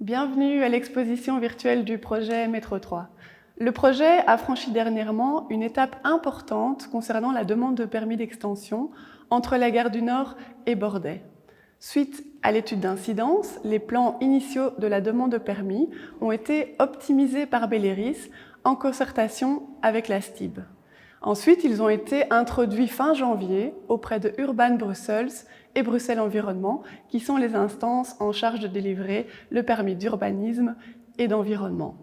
Bienvenue à l'exposition virtuelle du projet Métro 3. Le projet a franchi dernièrement une étape importante concernant la demande de permis d'extension entre la gare du Nord et Bordeaux. Suite à l'étude d'incidence, les plans initiaux de la demande de permis ont été optimisés par Belleris en concertation avec la STIB. Ensuite, ils ont été introduits fin janvier auprès de Urban Brussels et Bruxelles Environnement, qui sont les instances en charge de délivrer le permis d'urbanisme et d'environnement.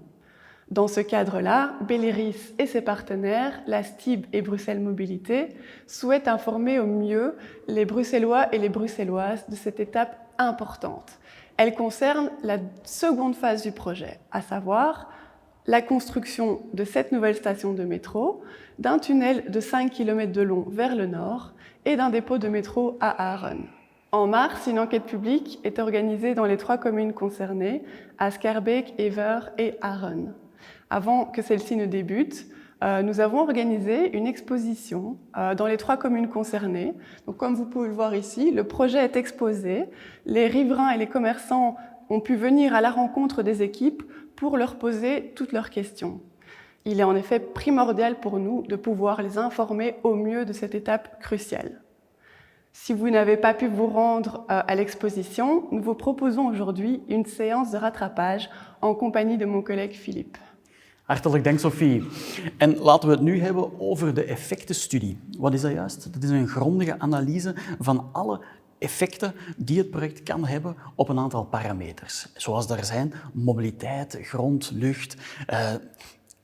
Dans ce cadre-là, Belleris et ses partenaires, la STIB et Bruxelles Mobilité, souhaitent informer au mieux les Bruxellois et les Bruxelloises de cette étape importante. Elle concerne la seconde phase du projet, à savoir la construction de 7 nouvelles stations de métro, d'un tunnel de 5 km de long vers le nord et d'un dépôt de métro à Aachen. En mars, une enquête publique est organisée dans les 3 communes concernées, à Schaerbeek, Ever et Aachen. Avant que celle-ci ne débute, nous avons organisé une exposition dans les 3 communes concernées. Donc, comme vous pouvez le voir ici, le projet est exposé. Les riverains et les commerçants ont pu venir à la rencontre des équipes pour leur poser toutes leurs questions. Il est en effet primordial pour nous de pouvoir les informer au mieux de cette étape cruciale. Si vous n'avez pas pu vous rendre à l'exposition, nous vous proposons aujourd'hui une séance de rattrapage en compagnie de mon collègue Philippe. Hartelijk dank, Sophie. En laten we het nu hebben over de effectenstudie. Wat is dat juist? Dat is een grondige analyse van alle effecten die het project kan hebben op een aantal parameters. Zoals daar zijn mobiliteit, grond, lucht,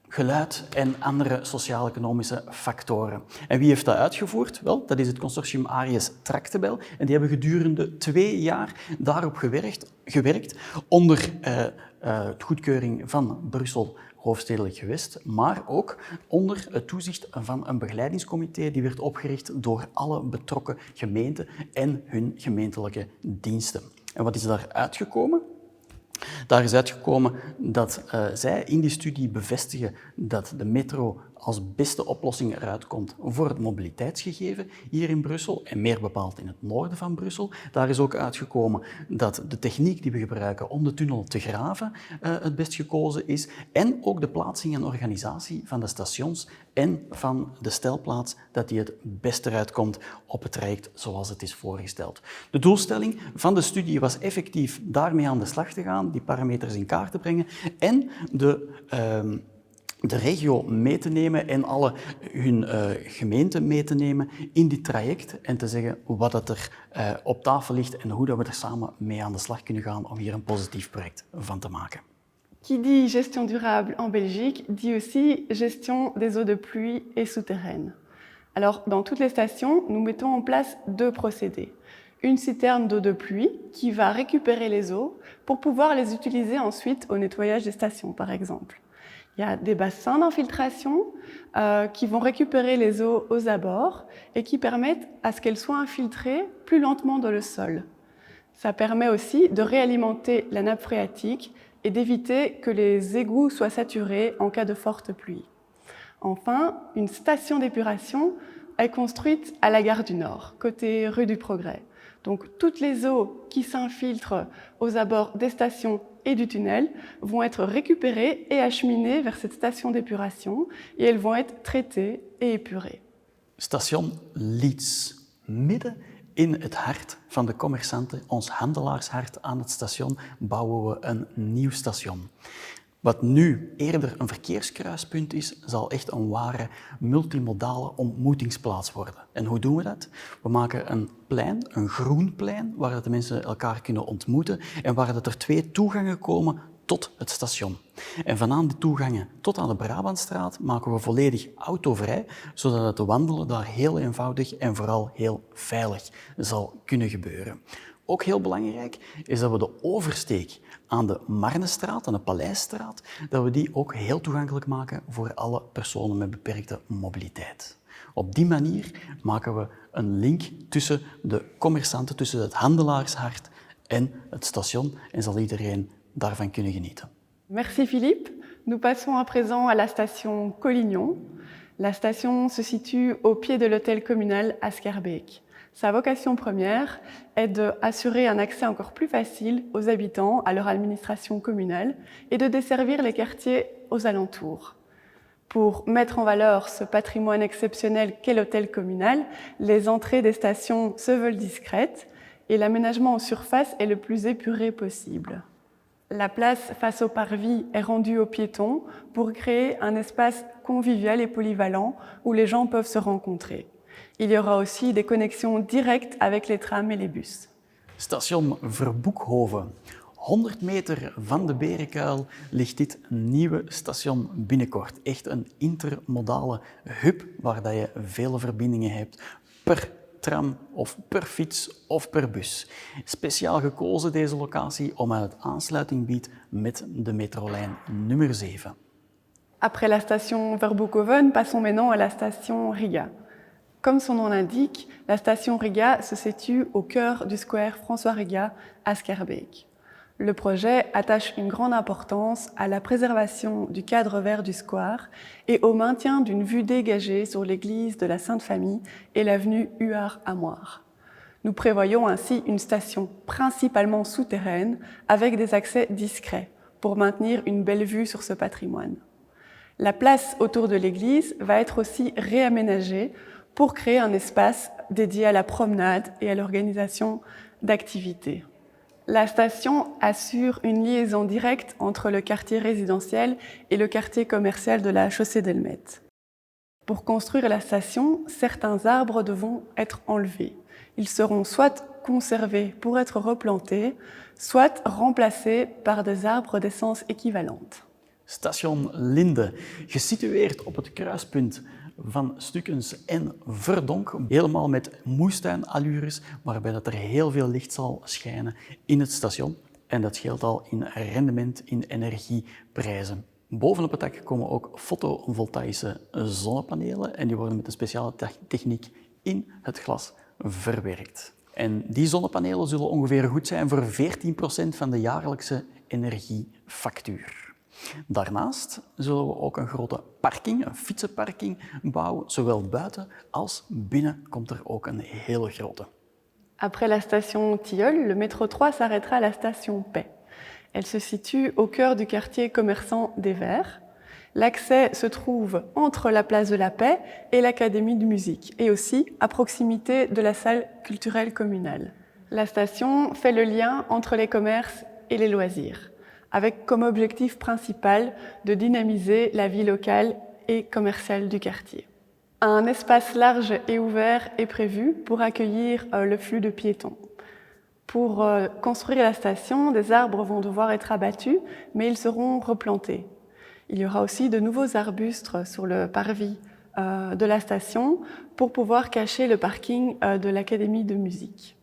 geluid en andere sociaal-economische factoren. En wie heeft dat uitgevoerd? Wel, dat is het consortium Aries Tractebel. En die hebben gedurende 2 jaar daarop gewerkt onder goedkeuring van Brussel hoofdstedelijk gewest, maar ook onder het toezicht van een begeleidingscomité die werd opgericht door alle betrokken gemeenten en hun gemeentelijke diensten. En wat is daar uitgekomen? Daar is uitgekomen dat zij in die studie bevestigen dat de metro als beste oplossing eruit komt voor het mobiliteitsgegeven hier in Brussel en meer bepaald in het noorden van Brussel. Daar is ook uitgekomen dat de techniek die we gebruiken om de tunnel te graven het best gekozen is en ook de plaatsing en organisatie van de stations en van de stelplaats dat die het best eruit komt op het traject zoals het is voorgesteld. De doelstelling van de studie was effectief daarmee aan de slag te gaan, die parameters in kaart te brengen en de regio mee te nemen en alle hun gemeenten mee te nemen in dit traject en te zeggen wat dat er op tafel ligt en hoe dat we er samen mee aan de slag kunnen gaan om hier een positief project van te maken. Qui dit gestion durable en Belgique dit aussi gestion des eaux de pluie et souterraines. Alors, dans toutes les stations, nous mettons en place 2 procédés. Une citerne d'eau de pluie qui va récupérer les eaux pour pouvoir les utiliser ensuite au nettoyage des stations, par exemple. Il y a des bassins d'infiltration qui vont récupérer les eaux aux abords et qui permettent à ce qu'elles soient infiltrées plus lentement dans le sol. Ça permet aussi de réalimenter la nappe phréatique et d'éviter que les égouts soient saturés en cas de forte pluie. Enfin, une station d'épuration est construite à la gare du Nord, côté rue du Progrès. Donc toutes les eaux qui s'infiltrent aux abords des stations et du tunnel vont être récupérées et acheminées vers cette station d'épuration et elles vont être traitées et épurées. Station Leeds, midden in het hart van de commerçanten, ons handelaarshart aan het station, bouwen we een nieuw station. Wat nu eerder een verkeerskruispunt is, zal echt een ware multimodale ontmoetingsplaats worden. En hoe doen we dat? We maken een plein, een groen plein, waar de mensen elkaar kunnen ontmoeten en waar er 2 toegangen komen tot het station. En vanaan de toegangen tot aan de Brabantstraat maken we volledig autovrij, zodat het wandelen daar heel eenvoudig en vooral heel veilig zal kunnen gebeuren. Ook heel belangrijk is dat we de oversteek aan de Marnestraat, aan de Paleisstraat, dat we die ook heel toegankelijk maken voor alle personen met beperkte mobiliteit. Op die manier maken we een link tussen de commerçanten, tussen het handelaarshart en het station en zal iedereen daarvan kunnen genieten. Merci Philippe. Nous passons à présent à la station Collignon. La station se situe au pied de l'hôtel communal à Schaerbeek. Sa vocation première est d'assurer un accès encore plus facile aux habitants à leur administration communale et de desservir les quartiers aux alentours. Pour mettre en valeur ce patrimoine exceptionnel qu'est l'hôtel communal, les entrées des stations se veulent discrètes et l'aménagement en surface est le plus épuré possible. La place face au parvis est rendue aux piétons pour créer un espace convivial et polyvalent où les gens peuvent se rencontrer. Il y aura aussi des connexions directes avec les trams et les bus. Station Verboekhoven. 100 meter van de Berenkuil ligt dit nieuwe station binnenkort. Echt een intermodale hub waar dat je vele verbindingen hebt per tram of per fiets of per bus. Speciaal gekozen deze locatie omdat het aansluiting biedt met de metrolijn nummer 7. Après la station Verboekhoven, passons maintenant à la station Riga. Comme son nom l'indique, la station Riga se situe au cœur du square François Riga à Schaerbeek. Le projet attache une grande importance à la préservation du cadre vert du square et au maintien d'une vue dégagée sur l'église de la Sainte-Famille et l'avenue Huard-Amoir. Nous prévoyons ainsi une station principalement souterraine avec des accès discrets pour maintenir une belle vue sur ce patrimoine. La place autour de l'église va être aussi réaménagée pour créer un espace dédié à la promenade et à l'organisation d'activités. La station assure une liaison directe entre le quartier résidentiel et le quartier commercial de la chaussée d'Elmet. Pour construire la station, certains arbres devront être enlevés. Ils seront soit conservés pour être replantés, soit remplacés par des arbres d'essence équivalente. Station Linde, gesitueerd op het kruispunt van Stukkens en Verdonk, helemaal met moestuinallures, waarbij dat er heel veel licht zal schijnen in het station. En dat scheelt al in rendement, in energieprijzen. Bovenop het dak komen ook fotovoltaïsche zonnepanelen en die worden met een speciale techniek in het glas verwerkt. En die zonnepanelen zullen ongeveer goed zijn voor 14% van de jaarlijkse energiefactuur. Daarnaast zullen we ook een grote parking, een fietsenparking bouwen. Zowel buiten als binnen komt er ook een hele grote. Après la station Tilleul, le métro 3 s'arrêtera à la station Pey. Elle se situe au cœur du quartier commerçant des Verts. L'accès se trouve entre la place de la Paix et l'Académie de musique, et aussi à proximité de la salle culturelle communale. La station fait le lien entre les commerces et les loisirs, avec comme objectif principal de dynamiser la vie locale et commerciale du quartier. Un espace large et ouvert est prévu pour accueillir le flux de piétons. Pour construire la station, des arbres vont devoir être abattus, mais ils seront replantés. Il y aura aussi de nouveaux arbustes sur le parvis de la station pour pouvoir cacher le parking de l'Académie de musique.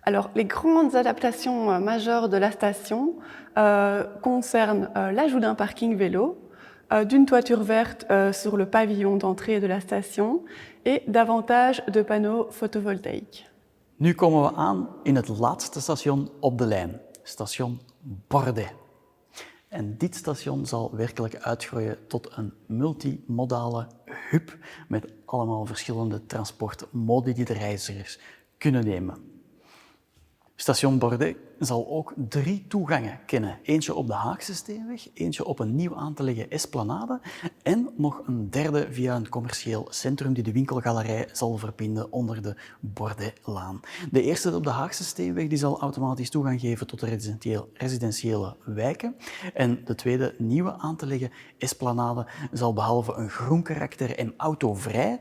Alors, les grandes adaptations majeures de la station concernent l'ajout d'un parking vélo, d'une toiture verte sur le pavillon d'entrée de la station et davantage de panneaux photovoltaïques. Nu komen we aan in het laatste station op de lijn, station Bordet. En dit station zal werkelijk uitgroeien tot een multimodale hub met allemaal verschillende transportmodi die de reizigers kunnen nemen. Station Bordet zal ook 3 toegangen kennen. Eentje op de Haagse Steenweg, eentje op een nieuw aan te leggen Esplanade en nog een derde via een commercieel centrum die de winkelgalerij zal verbinden onder de Bordetlaan. De eerste op de Haagse Steenweg die zal automatisch toegang geven tot de residentiële wijken. En de tweede nieuwe aan te leggen Esplanade zal behalve een groen karakter en autovrij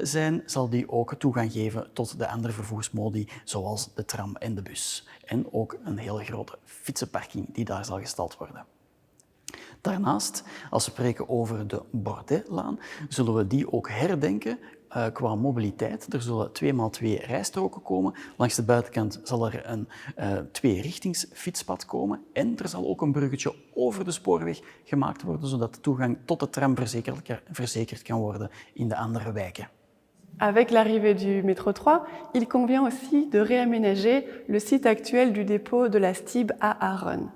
zijn, zal die ook toegang geven tot de andere vervoersmodi zoals de tram en de bus. En ook een hele grote fietsenparking die daar zal gestald worden. Daarnaast, als we spreken over de Bordetlaan, zullen we die ook herdenken qua mobiliteit. Er zullen 2x2 rijstroken komen. Langs de buitenkant zal er een 2-richtingsfietspad komen. En er zal ook een bruggetje over de spoorweg gemaakt worden, zodat de toegang tot de tram verzekerd kan worden in de andere wijken. Avec l'arrivée du métro 3, il convient aussi de réaménager le site actuel du dépôt de la STIB à Aachen.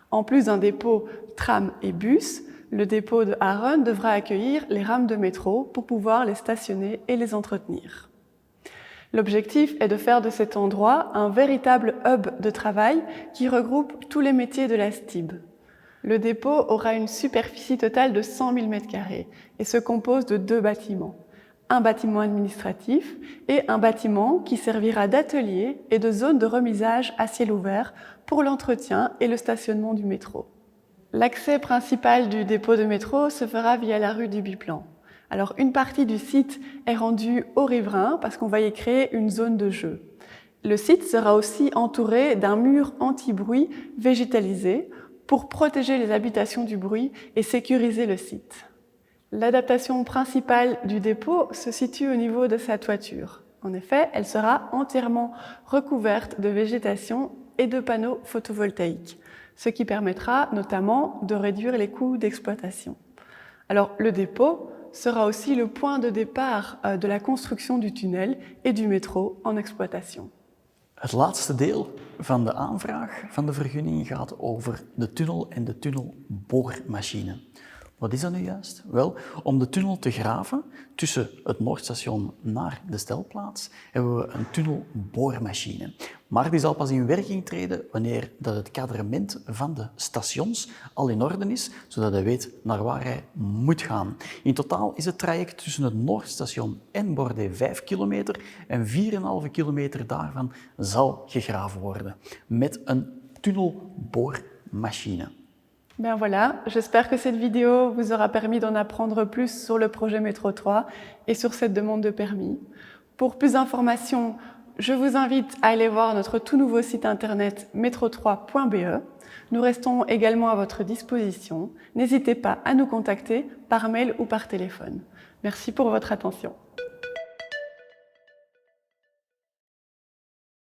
En plus d'un dépôt tram et bus, Le dépôt de Aaron devra accueillir les rames de métro pour pouvoir les stationner et les entretenir. L'objectif est de faire de cet endroit un véritable hub de travail qui regroupe tous les métiers de la STIB. Le dépôt aura une superficie totale de 100 000 m² et se compose de 2 bâtiments. Un bâtiment administratif et un bâtiment qui servira d'atelier et de zone de remisage à ciel ouvert pour l'entretien et le stationnement du métro. L'accès principal du dépôt de métro se fera via la rue du Biplan. Alors, une partie du site est rendue aux riverains parce qu'on va y créer une zone de jeu. Le site sera aussi entouré d'un mur anti-bruit végétalisé pour protéger les habitations du bruit et sécuriser le site. L'adaptation principale du dépôt se situe au niveau de sa toiture. En effet, elle sera entièrement recouverte de végétation et de panneaux photovoltaïques, ce qui permettra notamment de réduire les coûts d'exploitation. Alors, le dépôt sera aussi le point de départ de la construction du tunnel et du métro en exploitation. Het laatste deel van de aanvraag van de vergunning gaat over de tunnel en de tunnelboormachine. Wat is dat nu juist? Wel, om de tunnel te graven tussen het Noordstation naar de stelplaats hebben we een tunnelboormachine. Maar die zal pas in werking treden wanneer dat het kadrement van de stations al in orde is, zodat hij weet naar waar hij moet gaan. In totaal is het traject tussen het Noordstation en Bordé 5 kilometer en 4,5 kilometer daarvan zal gegraven worden met een tunnelboormachine. Ben voilà, j'espère que cette vidéo vous aura permis d'en apprendre plus sur le projet Métro 3 et sur cette demande de permis. Pour plus d'informations, je vous invite à aller voir notre tout nouveau site internet metro3.be. Nous restons également à votre disposition. N'hésitez pas à nous contacter par mail ou par téléphone. Merci pour votre attention.